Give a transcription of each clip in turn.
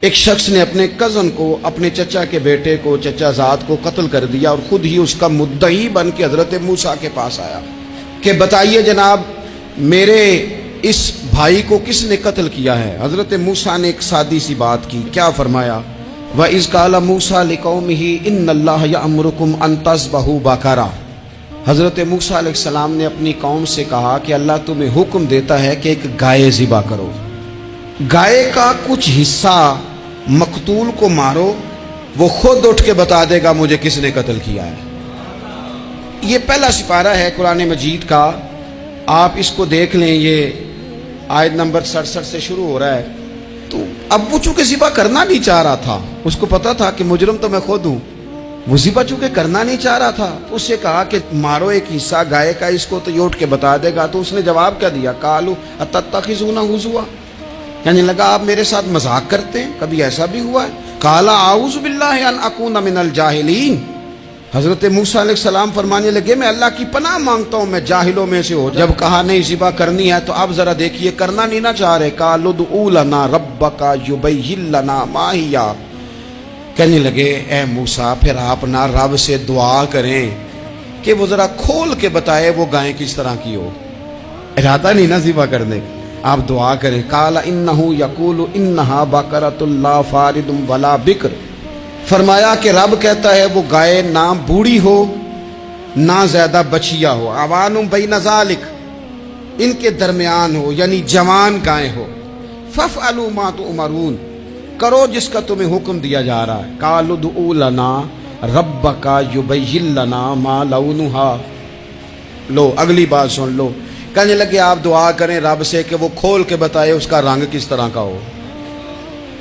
ایک شخص نے اپنے کزن کو، اپنے چچا کے بیٹے کو، چچا زاد کو قتل کر دیا اور خود ہی اس کا مدعی بن کے حضرت موسیٰ کے پاس آیا کہ بتائیے جناب میرے اس بھائی کو کس نے قتل کیا ہے؟ حضرت موسیٰ نے ایک سادی سی بات کی، کیا فرمایا؟ وَإِذْ قَالَ مُوسَىٰ لِقَوْمِهِ إِنَّ اللَّهَ يَأْمُرُكُمْ أَن تَذْبَحُوا بَقَرَةً۔ حضرت موسیٰ علیہ السلام نے اپنی قوم سے کہا کہ اللہ تمہیں حکم دیتا ہے کہ ایک گائے ذبح کرو، گائے کا کچھ حصہ مقتول کو مارو، وہ خود اٹھ کے بتا دے گا مجھے کس نے قتل کیا ہے۔ یہ پہلا سپارہ ہے قرآن مجید کا، آپ اس کو دیکھ لیں، یہ آیت نمبر 67 سے شروع ہو رہا ہے۔ تو اب وہ چونکہ ذبح کرنا نہیں چاہ رہا تھا، اس کو پتا تھا کہ مجرم تو میں خود ہوں، وہ ذبح چونکہ کرنا نہیں چاہ رہا تھا، اس سے کہا کہ مارو ایک حصہ گائے کا، اس کو تو یہ اٹھ کے بتا دے گا۔ تو اس نے جواب کیا دیا؟ قالوا اتتخذون ہزوا، کہنے لگا آپ میرے ساتھ مذاق کرتے ہیں، کبھی ایسا بھی ہوا ہے؟ قال اعوذ باللہ ان اکون من الجاہلین، حضرت موسیٰ علیہ السلام فرمانے لگے میں اللہ کی پناہ مانگتا ہوں میں جاہلوں میں سے ہو جب کہا نہیں ذبح کرنی ہے تو اب ذرا دیکھیے کرنا نہیں نہ چاہ رہے۔ قالوا ادع لنا ربک یبین لنا ما ہی، کہنے لگے اے موسیٰ پھر آپ نہ رب سے دعا کریں کہ وہ ذرا کھول کے بتائے وہ گائیں کس طرح کی ہو، ارادہ نہیں نا ذبح کرنے، آپ دعا کریں۔ قال انہ یقول انہا بقرۃ لا فارض ولا بکر، فرمایا کہ رب کہتا ہے وہ گائے نہ بوڑھی ہو نہ زیادہ بچیا ہو، عوان بین ذالک، ان کے درمیان ہو یعنی جوان گائے ہو۔ فافعلوا ما تؤمرون، کرو جس کا تمہیں حکم دیا جا رہا ہے۔ قالوا ادع لنا ربک یبین لنا ما لونھا، لو اگلی بات سن لو، کہنے لگے آپ دعا کریں رب سے کہ وہ کھول کے بتائے اس کا رنگ کس طرح کا ہو،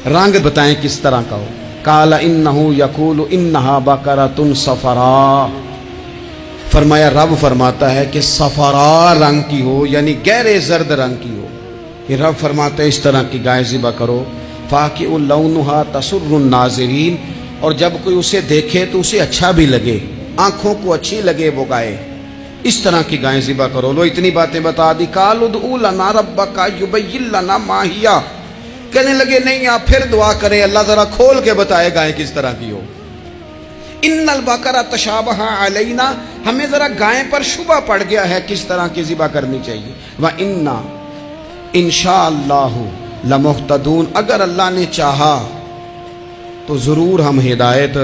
رنگ بتائیں کس طرح کا ہو۔ قال انہ یقول انہا بقرۃ صفراء، فرمایا رب فرماتا ہے کہ صفراء رنگ کی ہو یعنی گہرے زرد رنگ کی ہو، یہ رب فرماتا ہے اس طرح کی گائے ذبح کرو۔ فاقع لونھا تسر الناظرین، اور جب کوئی اسے دیکھے تو اسے اچھا بھی لگے، آنکھوں کو اچھی لگے وہ گائے، اس طرح کی گائیں ذبح کرو۔ لو اتنی باتیں بتا دی۔ قالوا ادع لنا ربک یبین لنا ما ہی، کہنے لگے نہیں آپ پھر دعا کریں اللہ ذرا کھول کے بتائے گائیں کس طرح کی ہو۔ ان البقرہ تشابہ علینا، ہمیں ذرا گائیں پر شبہ پڑ گیا ہے کس طرح کی ذبح کرنی چاہیے۔ وَإِنَّا انشاءاللہ لمہتدون، اگر اللہ نے چاہا تو ضرور ہم ہدایت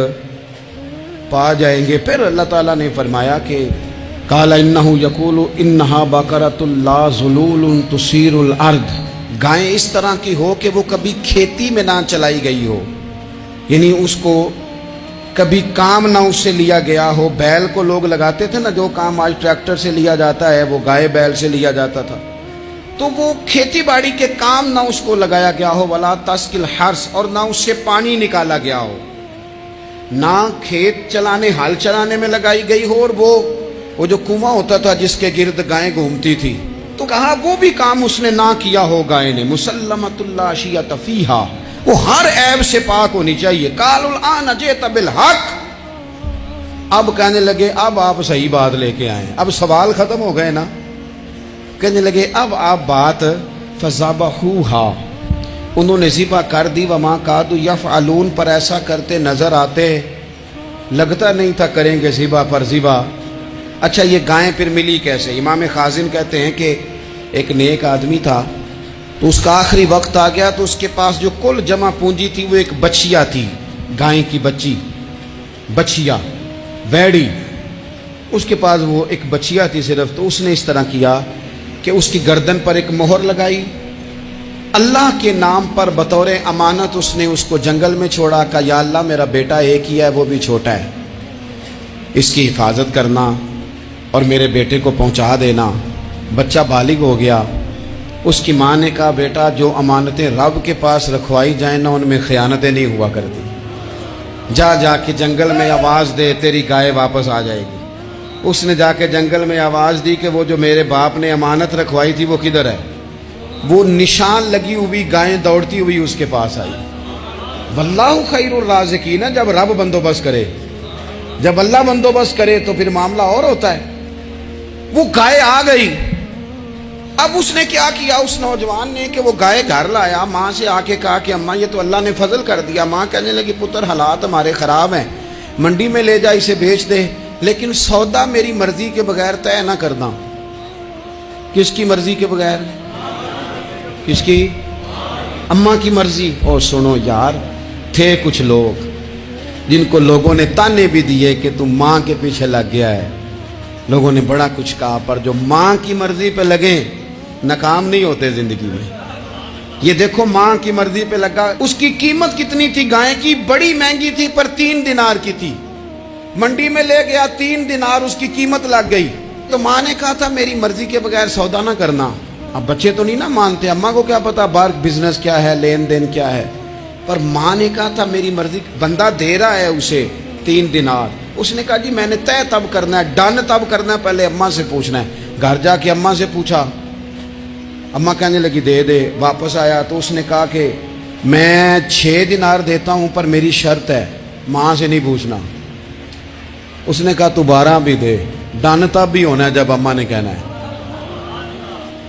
پا جائیں گے۔ پھر اللہ تعالیٰ نے فرمایا کہ قال انہ یقول انہا بقرۃ لا ذلول تثیر الارض، گائیں اس طرح کی ہو کہ وہ کبھی کھیتی میں نہ چلائی گئی ہو، یعنی اس کو کبھی کام نہ اس سے لیا گیا ہو۔ بیل کو لوگ لگاتے تھے نا، جو کام آج ٹریکٹر سے لیا جاتا ہے وہ گائے بیل سے لیا جاتا تھا، تو وہ کھیتی باڑی کے کام نہ اس کو لگایا گیا ہو۔ ولا تسقی الحرث، اور نہ اس سے پانی نکالا گیا ہو، نہ کھیت چلانے ہل چلانے میں لگائی گئی ہو، اور وہ جو کنواں ہوتا تھا جس کے گرد گائیں گھومتی تھی، تو کہا وہ بھی کام اس نے نہ کیا ہو گائے نے۔ مسلمۃ لا شیۃ فیہا، وہ ہر عیب سے پاک ہونی چاہیے۔ قالوا الآن جئت بالحق، اب کہنے لگے اب آپ صحیح بات لے کے آئے، اب سوال ختم ہو گئے نا، کہنے لگے اب آپ بات فذبحوہا، انہوں نے ذبح کر دی۔ وما کادوا یفعلون، پر ایسا کرتے نظر آتے، لگتا نہیں تھا کریں گے ذبح پر ذبح۔ اچھا یہ گائیں پھر ملی کیسے؟ امام خازن کہتے ہیں کہ ایک نیک آدمی تھا، تو اس کا آخری وقت آ گیا تو اس کے پاس جو کل جمع پونجی تھی وہ ایک بچیا تھی، گائیں کی بچی، بچیا ویڑی، اس کے پاس وہ ایک بچیا تھی صرف۔ تو اس نے اس طرح کیا کہ اس کی گردن پر ایک مہر لگائی، اللہ کے نام پر بطور امانت اس نے اس کو جنگل میں چھوڑا، کہا یا اللہ میرا بیٹا ایک ہی ہے وہ بھی چھوٹا ہے، اس کی حفاظت کرنا اور میرے بیٹے کو پہنچا دینا۔ بچہ بالغ ہو گیا، اس کی ماں نے کہا بیٹا جو امانتیں رب کے پاس رکھوائی جائیں نا ان میں خیانتیں نہیں ہوا کرتی، جا جا کے جنگل میں آواز دے تیری گائے واپس آ جائے گی۔ اس نے جا کے جنگل میں آواز دی کہ وہ جو میرے باپ نے امانت رکھوائی تھی وہ کدھر ہے؟ وہ نشان لگی ہوئی گائیں دوڑتی ہوئی اس کے پاس آئی۔ واللہ خیر الرازقین، جب رب بندوبست کرے، جب اللہ بندوبست کرے تو پھر معاملہ اور ہوتا ہے۔ وہ گائے آ گئی، اب اس نے کیا کیا اس نوجوان نے کہ وہ گائے گھر لایا، ماں سے آ کے کہا کہ اماں یہ تو اللہ نے فضل کر دیا۔ ماں کہنے لگی پتر حالات ہمارے خراب ہیں، منڈی میں لے جا اسے بیچ دے، لیکن سودا میری مرضی کے بغیر طے نہ کرنا۔ کس کی مرضی کے بغیر؟ کس کی؟ اماں کی مرضی۔ اور سنو یار، تھے کچھ لوگ جن کو لوگوں نے تانے بھی دیے کہ تم ماں کے پیچھے لگ گیا ہے، لوگوں نے بڑا کچھ کہا، پر جو ماں کی مرضی پہ لگے ناکام نہیں ہوتے زندگی میں۔ یہ دیکھو ماں کی مرضی پہ لگا۔ اس کی قیمت کتنی تھی گائے کی؟ بڑی مہنگی تھی، پر 3 دینار کی تھی۔ منڈی میں لے گیا، 3 دینار اس کی قیمت لگ گئی۔ تو ماں نے کہا تھا میری مرضی کے بغیر سودا نہ کرنا۔ اب بچے تو نہیں نہ مانتے، اماں کو کیا پتا باہر بزنس کیا ہے، لین دین کیا ہے، پر ماں نے کہا تھا میری مرضی۔ بندہ دے رہا ہے اسے 3 دینار، اس نے کہا جی میں نے طے تب کرنا ہے، ڈن تب کرنا ہے، پہلے اماں سے پوچھنا ہے۔ گھر جا کے اماں سے پوچھا، اماں کہنے لگی دے دے۔ واپس آیا تو اس نے کہا کہ میں 6 دینار دیتا ہوں، پر میری شرط ہے ماں سے نہیں پوچھنا۔ اس نے کہا تو 12 بھی دے، ڈن تب بھی ہونا ہے جب اماں نے کہنا ہے۔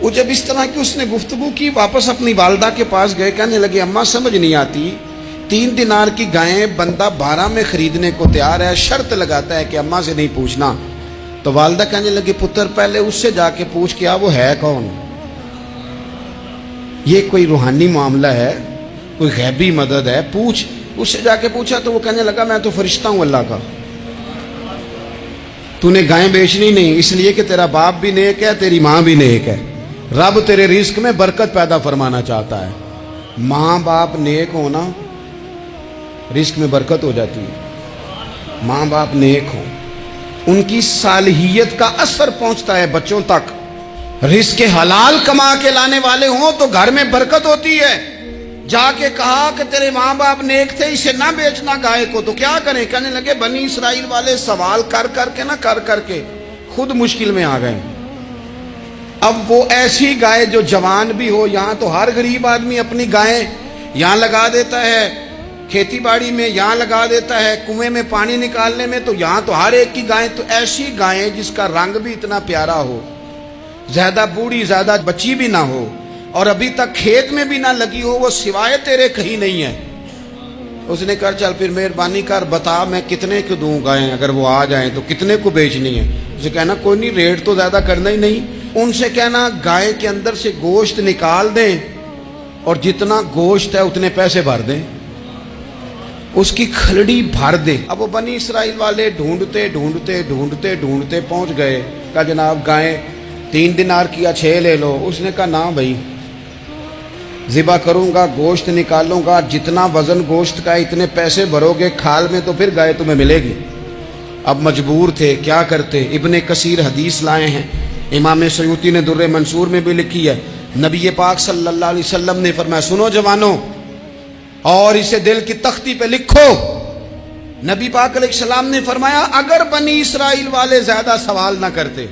وہ جب اس طرح کی اس نے گفتگو کی، واپس اپنی والدہ کے پاس گئے، کہنے لگے اماں سمجھ نہیں آتی، 3 دینار کی گائیں بندہ 12 میں خریدنے کو تیار ہے، شرط لگاتا ہے کہ اماں سے نہیں پوچھنا۔ تو والدہ کہنے لگی پتر پہلے اس سے جا کے پوچھ کیا وہ ہے کون؟ یہ کوئی روحانی معاملہ ہے، کوئی غیبی مدد ہے، پوچھ۔ اس سے جا کے پوچھا تو وہ کہنے لگا میں تو فرشتہ ہوں اللہ کا، تو نے گائیں بیچنی نہیں، اس لیے کہ تیرا باپ بھی نیک ہے، تیری ماں بھی نیک ہے، رب تیرے رزق میں برکت پیدا فرمانا چاہتا ہے۔ ماں باپ نیک ہونا، رزق میں برکت ہو جاتی ہے۔ ماں باپ نیک ہوں، ان کی صالحیت کا اثر پہنچتا ہے بچوں تک۔ رزق حلال کما کے لانے والے ہوں تو گھر میں برکت ہوتی ہے۔ جا کے کہا کہ تیرے ماں باپ نیک تھے، اسے نہ بیچنا گائے کو، تو کیا کریں؟ کہنے لگے بنی اسرائیل والے سوال کر کر کے خود مشکل میں آ گئے۔ اب وہ ایسی گائے جو جوان بھی ہو، یہاں تو ہر غریب آدمی اپنی گائیں یہاں لگا دیتا ہے، کھیتی باڑی میں یہاں لگا دیتا ہے، کنویں میں پانی نکالنے میں تو یہاں تو ہر ایک کی گائیں، تو ایسی گائیں جس کا رنگ بھی اتنا پیارا ہو، زیادہ بوڑھی زیادہ بچی بھی نہ ہو، اور ابھی تک کھیت میں بھی نہ لگی ہو، وہ سوائے تیرے کہیں نہیں ہے۔ اس نے کہا چل پھر مہربانی کر بتا میں کتنے کو دوں گائیں، اگر وہ آ جائیں تو کتنے کو بیچنی ہے؟ اسے کہنا کوئی نہیں، ریٹ تو زیادہ کرنا ہی نہیں۔ ان سے کہنا گائے کے اندر سے گوشت نکال دیں اور جتنا گوشت ہے اتنے پیسے بھر دیں، اس کی کھلڑی بھر دیں۔ اب وہ بنی اسرائیل والے ڈھونڈتے پہنچ گئے، کہا جناب گائیں 3 دینار کیا 6 لے لو۔ اس نے کہا نہ بھائی، ذبح کروں گا، گوشت نکالوں گا، جتنا وزن گوشت کا اتنے پیسے بھرو گے کھال میں تو پھر گائے تمہیں ملے گی۔ اب مجبور تھے، کیا کرتے؟ ابن کثیر حدیث لائے ہیں، امام سیوطی نے در منصور میں بھی لکھی ہے، نبی پاک صلی اللہ علیہ وسلم نے فرمایا سنو جوانوں، اور اسے دل کی تختی پہ لکھو، نبی پاک علیہ السلام نے فرمایا اگر بنی اسرائیل والے زیادہ سوال نہ کرتے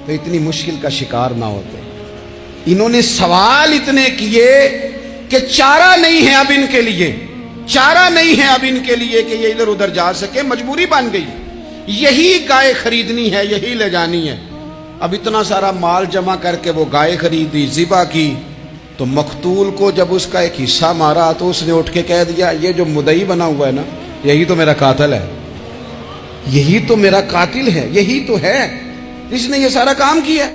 تو اتنی مشکل کا شکار نہ ہوتے۔ انہوں نے سوال اتنے کیے کہ چارہ نہیں ہے اب ان کے لیے، چارہ نہیں ہے اب ان کے لیے کہ یہ ادھر ادھر جا سکے، مجبوری بن گئی، یہی گائے خریدنی ہے، یہی لے جانی ہے۔ اب اتنا سارا مال جمع کر کے وہ گائے خریدی، ذبح کی، تو مقتول کو جب اس کا ایک حصہ مارا تو اس نے اٹھ کے کہہ دیا یہ جو مدعی بنا ہوا ہے نا، یہی تو میرا قاتل ہے، یہی تو میرا قاتل ہے، یہی تو ہے جس نے یہ سارا کام کیا۔